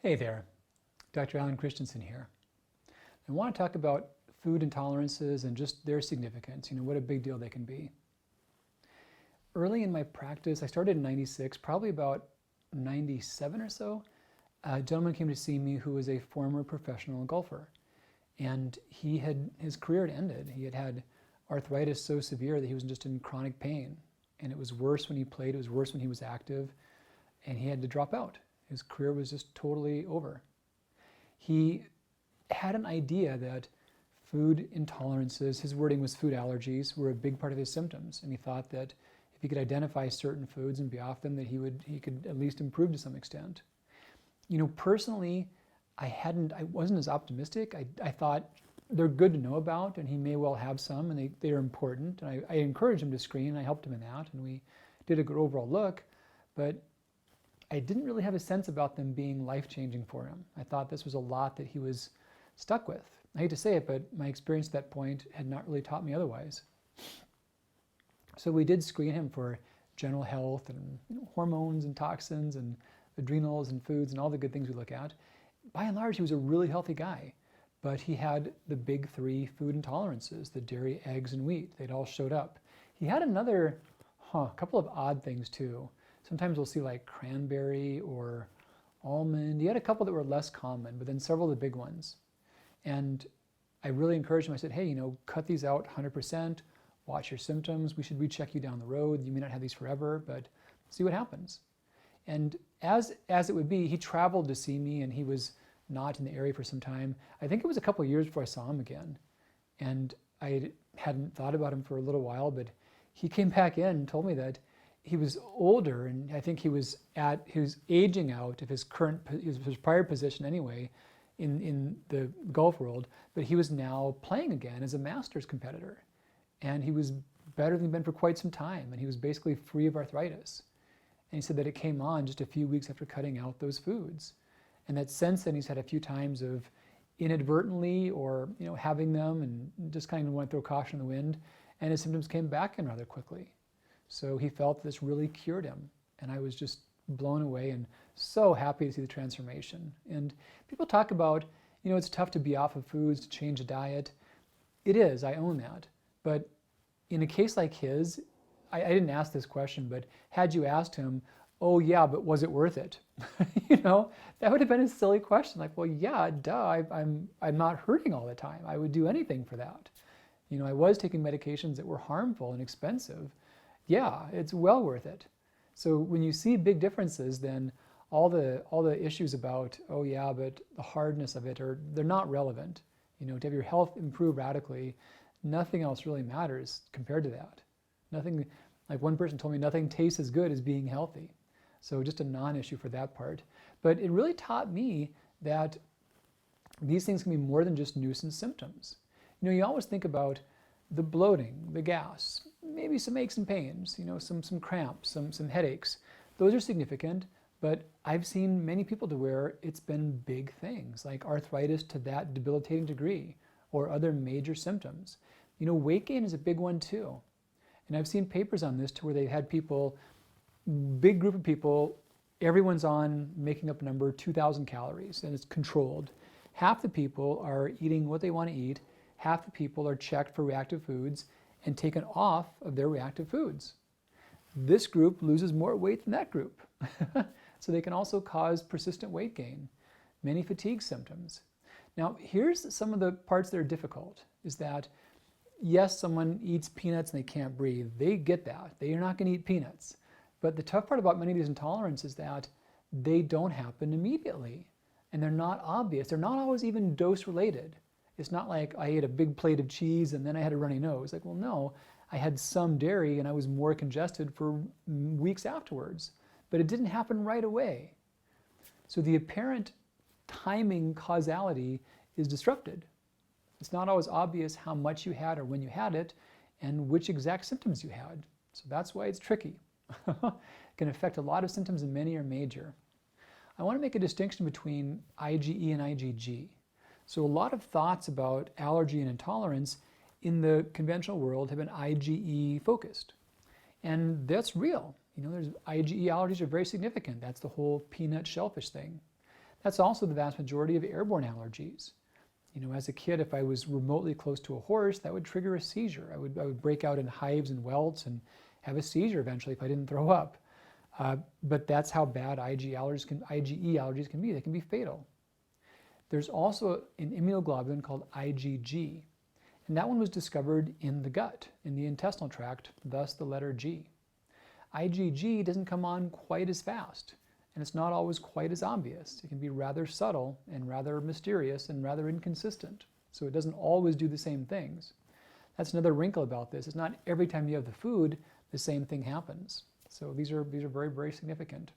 Hey there, Dr. Christianson here. I want to talk about food intolerances and just their significance, what a big deal they can be. Early in my practice, I started in 96, probably about 97 or so, a gentleman came to see me who was a former professional golfer. And his career had ended. He had had arthritis so severe that he was just in chronic pain. And it was worse when he played, it was worse when he was active, and he had to drop out. His career was just totally over. He had an idea that food intolerances, his wording was food allergies, were a big part of his symptoms. And he thought that if he could identify certain foods and be off them, that he could at least improve to some extent. Personally, I wasn't as optimistic. I thought they're good to know about, and he may well have some, and they are important. And I encouraged him to screen, and I helped him in that, and we did a good overall look. But I didn't really have a sense about them being life-changing for him. I thought this was a lot that he was stuck with. I hate to say it, but my experience at that point had not really taught me otherwise. So we did screen him for general health and hormones and toxins and adrenals and foods and all the good things we look at. By and large, he was a really healthy guy, but he had the big three food intolerances, the dairy, eggs, and wheat. They'd all showed up. He had a couple of odd things too. Sometimes we'll see like cranberry or almond. He had a couple that were less common, but then several of the big ones. And I really encouraged him. I said, hey, cut these out 100%, watch your symptoms. We should recheck you down the road. You may not have these forever, but see what happens. And as it would be, he traveled to see me, and he was not in the area for some time. I think it was a couple of years before I saw him again. And I hadn't thought about him for a little while, but he came back in and told me that he was older, and I think he was aging out of his prior position anyway in the golf world, but he was now playing again as a Masters competitor. And he was better than he'd been for quite some time, and he was basically free of arthritis. And he said that it came on just a few weeks after cutting out those foods. And that since then he's had a few times of inadvertently or having them and just kind of want to throw caution in the wind, and his symptoms came back in rather quickly. So he felt this really cured him, and I was just blown away and so happy to see the transformation. And people talk about, it's tough to be off of foods, to change a diet. It is, I own that. But in a case like his, I didn't ask this question, but had you asked him, oh yeah, but was it worth it? That would have been a silly question. Like, well, yeah, duh, I'm not hurting all the time. I would do anything for that. I was taking medications that were harmful and expensive. Yeah, it's well worth it. So when you see big differences, then all the issues about, oh yeah, but the hardness of it, they're not relevant. To have your health improve radically, nothing else really matters compared to that. Nothing, like one person told me, nothing tastes as good as being healthy. So just a non-issue for that part. But it really taught me that these things can be more than just nuisance symptoms. You always think about the bloating, the gas, maybe some aches and pains, some cramps, some headaches. Those are significant, but I've seen many people to where it's been big things, like arthritis to that debilitating degree, or other major symptoms. Weight gain is a big one too. And I've seen papers on this to where they've had people, big group of people, everyone's on, making up a number, 2,000 calories, and it's controlled. Half the people are eating what they want to eat, half the people are checked for reactive foods and taken off of their reactive foods. This group loses more weight than that group. So they can also cause persistent weight gain, many fatigue symptoms. Now, here's some of the parts that are difficult, is that yes, someone eats peanuts and they can't breathe. They get that. They are not going to eat peanuts. But the tough part about many of these intolerances is that they don't happen immediately, and they're not obvious. They're not always even dose related. It's not like I ate a big plate of cheese and then I had a runny nose. Like, well, no, I had some dairy and I was more congested for weeks afterwards, but it didn't happen right away. So the apparent timing causality is disrupted. It's not always obvious how much you had or when you had it and which exact symptoms you had. So that's why it's tricky. It can affect a lot of symptoms and many are major. I want to make a distinction between IgE and IgG. So a lot of thoughts about allergy and intolerance in the conventional world have been IgE focused. And that's real. There's IgE allergies are very significant. That's the whole peanut shellfish thing. That's also the vast majority of airborne allergies. As a kid, if I was remotely close to a horse, that would trigger a seizure. I would break out in hives and welts and have a seizure eventually if I didn't throw up. But that's how bad IgE allergies can be. They can be fatal. There's also an immunoglobulin called IgG, and that one was discovered in the gut, in the intestinal tract, thus the letter G. IgG doesn't come on quite as fast, and it's not always quite as obvious. It can be rather subtle and rather mysterious and rather inconsistent, so it doesn't always do the same things. That's another wrinkle about this. It's not every time you have the food, the same thing happens. So these are very, very significant.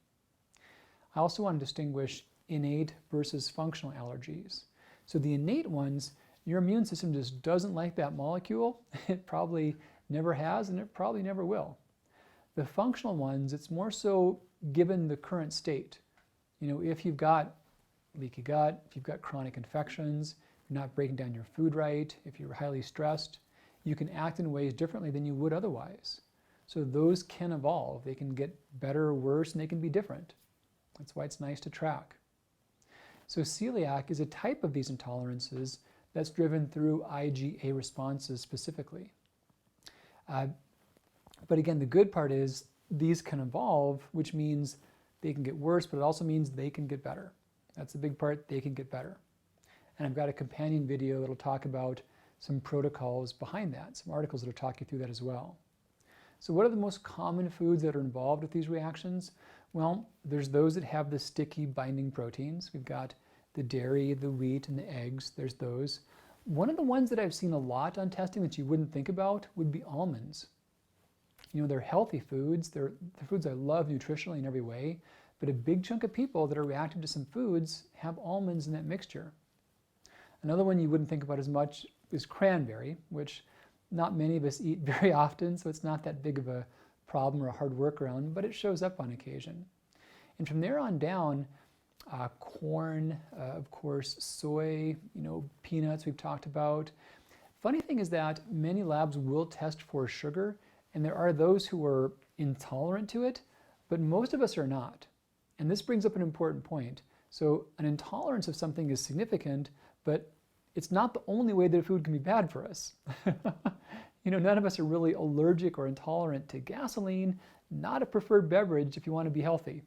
I also want to distinguish innate versus functional allergies. So the innate ones, your immune system just doesn't like that molecule. It probably never has, and it probably never will. The functional ones, it's more so given the current state. If you've got leaky gut, if you've got chronic infections, you're not breaking down your food right, if you're highly stressed, you can act in ways differently than you would otherwise. So those can evolve. They can get better or worse, and they can be different. That's why it's nice to track. So celiac is a type of these intolerances that's driven through IgA responses specifically. But again, the good part is these can evolve, which means they can get worse, but it also means they can get better. That's the big part, they can get better. And I've got a companion video that'll talk about some protocols behind that, some articles that'll talk you through that as well. So what are the most common foods that are involved with these reactions? Well, there's those that have the sticky binding proteins. We've got the dairy, the wheat, and the eggs. There's those. One of the ones that I've seen a lot on testing that you wouldn't think about would be almonds. They're healthy foods. They're foods I love nutritionally in every way, but a big chunk of people that are reactive to some foods have almonds in that mixture. Another one you wouldn't think about as much is cranberry, which not many of us eat very often, so it's not that big of a problem or a hard workaround, but it shows up on occasion. And from there on down, corn, of course, soy, peanuts we've talked about. Funny thing is that many labs will test for sugar, and there are those who are intolerant to it, but most of us are not. And this brings up an important point. So an intolerance of something is significant, but it's not the only way that a food can be bad for us. None of us are really allergic or intolerant to gasoline, not a preferred beverage if you want to be healthy.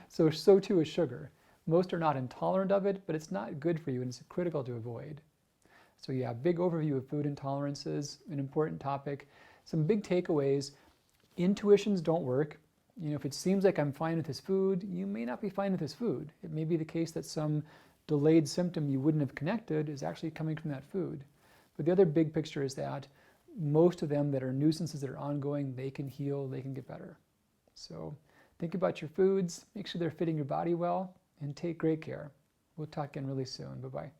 So too is sugar. Most are not intolerant of it, but it's not good for you and it's critical to avoid. So yeah, big overview of food intolerances, an important topic. Some big takeaways. Intuitions don't work. If it seems like I'm fine with this food, you may not be fine with this food. It may be the case that some delayed symptom you wouldn't have connected is actually coming from that food. But the other big picture is that most of them that are nuisances that are ongoing, they can heal, they can get better. So think about your foods, make sure they're fitting your body well, and take great care. We'll talk again really soon. Bye-bye.